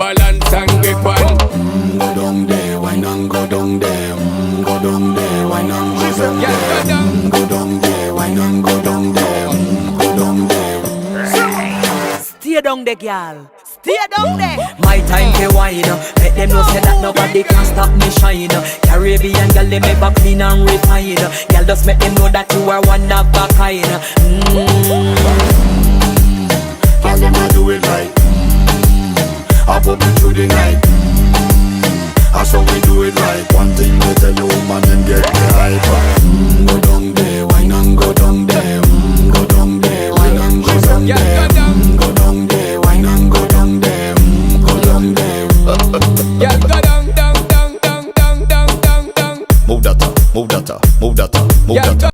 balance and grip on. Go down there, why not go down there? Go down there, why not go down there? Go down there, why not go down there? Go down there. Stay down there, girl. Stay down there. My time to wine. Let them know say that nobody can stop me shine. Caribbean girl, they make up clean and refine. Girl, just make them know that you are one of a kind.